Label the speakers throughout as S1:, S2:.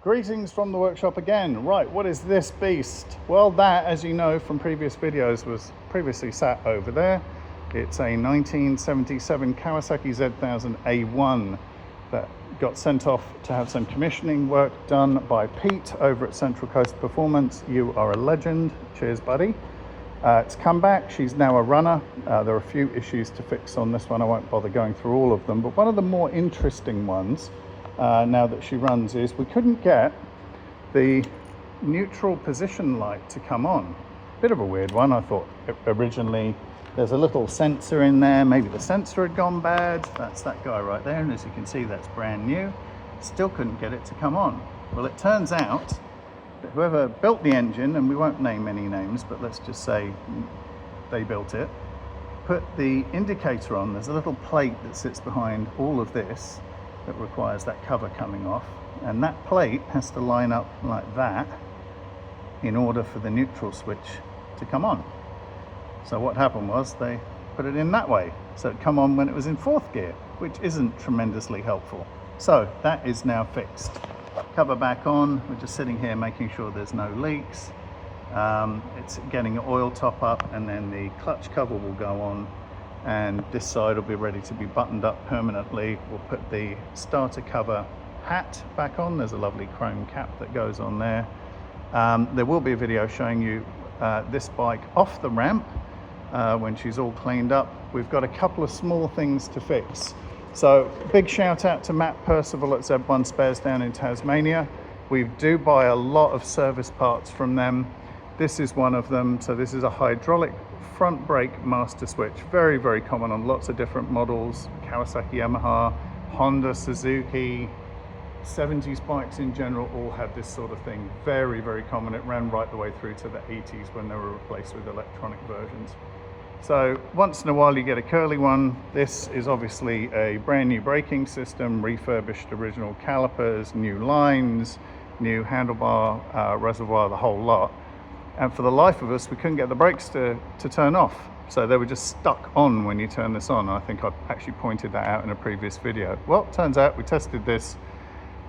S1: Greetings from the workshop again. Right, what is this beast? Well, that, as you know from previous videos, was previously sat over there. It's a 1977 Kawasaki Z1000 A1 that got sent off to have some commissioning work done by Pete over at Central Coast Performance. You are a legend. Cheers, buddy. It's come back. She's now a runner. There are a few issues to fix on this one. I won't bother going through all of them, but one of the more interesting ones now that she runs is we couldn't get the neutral position light to come on. Bit of a weird one. I thought originally there's a little sensor in there. Maybe the sensor had gone bad. That's that guy right there, and as you can see, that's brand new. Still couldn't get it to come on. Well, it turns out that whoever built the engine, and we won't name any names, but let's just say they built it, put the indicator on. There's a little plate that sits behind all of this that requires that cover coming off, and that plate has to line up like that in order for the neutral switch to come on. So what happened was they put it in that way, so it come on when it was in fourth gear, which isn't tremendously helpful. So that is now fixed. Cover back on. We're just sitting here making sure there's no leaks. It's getting an oil top up, and then the clutch cover will go on, and this side will be ready to be buttoned up permanently. We'll put the starter cover hat back on. There's a lovely chrome cap that goes on there. There will be a video showing you this bike off the ramp when she's all cleaned up. We've got a couple of small things to fix. So big shout out to Matt Percival at Z1 Spares down in Tasmania. We do buy a lot of service parts from them. This is one of them. So this is a hydraulic front brake master switch, very, very common on lots of different models. Kawasaki, Yamaha, Honda, Suzuki, 70s bikes in general all have this sort of thing. Very, very common. It ran right the way through to the 80s when they were replaced with electronic versions. So once in a while you get a curly one. This is obviously a brand new braking system, refurbished original calipers, new lines, new handlebar, reservoir, the whole lot. And for the life of us, we couldn't get the brakes to turn off. So they were just stuck on when you turn this on. I think I actually pointed that out in a previous video. Well, it turns out we tested this.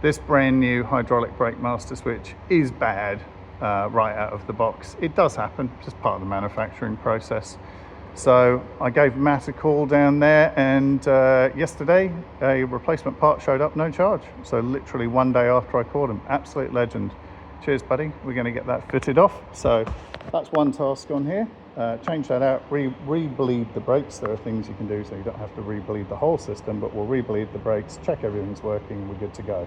S1: This brand new hydraulic brake master switch is bad right out of the box. It does happen, just part of the manufacturing process. So I gave Matt a call down there, and yesterday a replacement part showed up, no charge. So literally one day after I called him. Absolute legend. Cheers, buddy. We're going to get that fitted off. So that's one task on here. Change that out, re-bleed the brakes. There are things you can do so you don't have to re-bleed the whole system, but we'll re-bleed the brakes, check everything's working, we're good to go.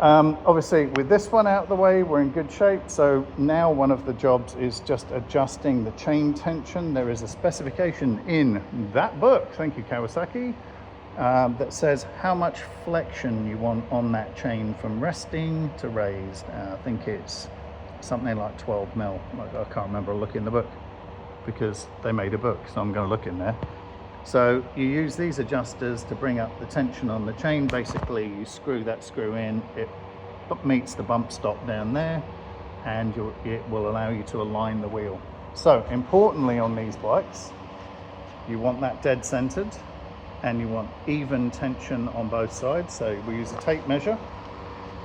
S1: Obviously with this one out of the way, we're in good shape. So now one of the jobs is just adjusting the chain tension. There is a specification in that book, thank you Kawasaki, that says how much flexion you want on that chain from resting to raised. I think it's something like 12 mil. I can't remember, I'll look in the book because they made a book, so I'm going to look in there. So you use these adjusters to bring up the tension on the chain. Basically you screw that screw in, it meets the bump stop down there, and it will allow you to align the wheel. So importantly on these bikes, you want that dead centered, and you want even tension on both sides. So we use a tape measure,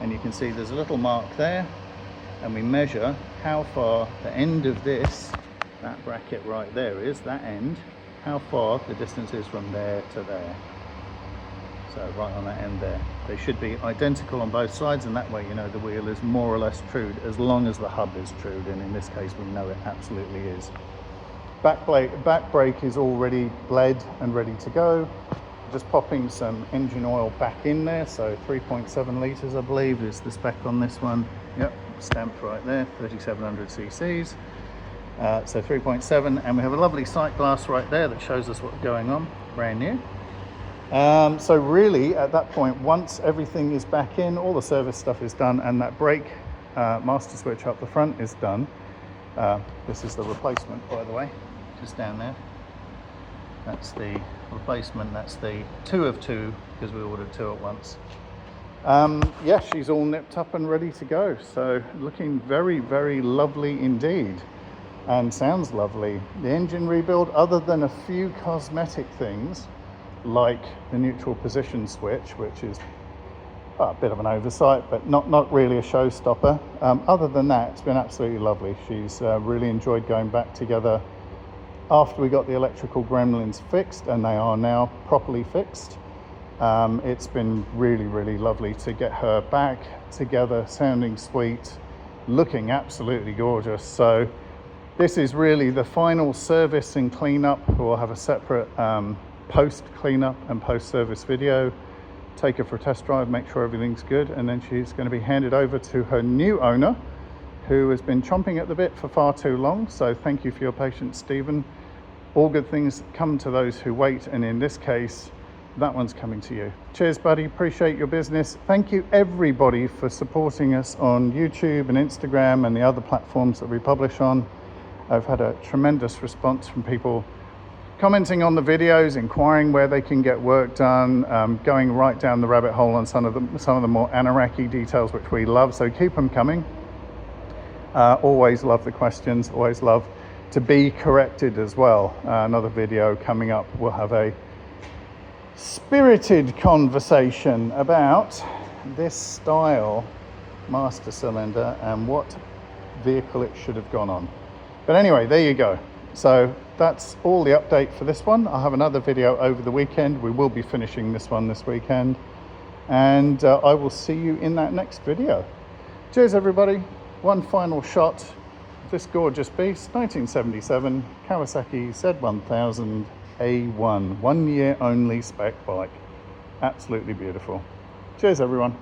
S1: and you can see there's a little mark there, and we measure how far the end of this, that bracket right there is, that end, how far the distance is from there to there. So right on that end there. They should be identical on both sides, and that way you know the wheel is more or less trued, as long as the hub is trued, and in this case we know it absolutely is. Back brake is already bled and ready to go. Just popping some engine oil back in there, so 3.7 litres I believe is the spec on this one. Yep, stamped right there, 3700 cc's. So 3.7, and we have a lovely sight glass right there that shows us what's going on, brand new. So really at that point, once everything is back in, all the service stuff is done, and that brake master switch up the front is done. This is the replacement, by the way, just down there. That's the replacement. That's the 2 of 2 because we ordered 2 at once. Yeah, she's all nipped up and ready to go. So looking very, very lovely indeed, and sounds lovely. The engine rebuild, other than a few cosmetic things like the neutral position switch, which is Well, a bit of an oversight, but not really a showstopper. Other than that, it's been absolutely lovely. She's really enjoyed going back together after we got the electrical gremlins fixed, and they are now properly fixed. It's been really lovely to get her back together, sounding sweet, looking absolutely gorgeous. So this is really the final service and cleanup. We'll have a separate post cleanup and post service video. Take her for a test drive, make sure everything's good, and then she's going to be handed over to her new owner, who has been chomping at the bit for far too long. So thank you for your patience, Stephen. All good things come to those who wait, and in this case, that one's coming to you. Cheers, buddy. Appreciate your business. Thank you, everybody, for supporting us on YouTube and Instagram and the other platforms that we publish on. I've had a tremendous response from people commenting on the videos, inquiring where they can get work done, going right down the rabbit hole on some of the more Anoraki details, which we love. So keep them coming. Always love the questions. Always love to be corrected as well. Another video coming up. We'll have a spirited conversation about this style master cylinder and what vehicle it should have gone on. But anyway, there you go. So that's all the update for this one. I'll have another video over the weekend. We will be finishing this one this weekend, and I will see you in that next video. Cheers, everybody. One final shot of this gorgeous beast, 1977 Kawasaki Z1000 A1, 1 year only spec bike. Absolutely beautiful. Cheers, everyone.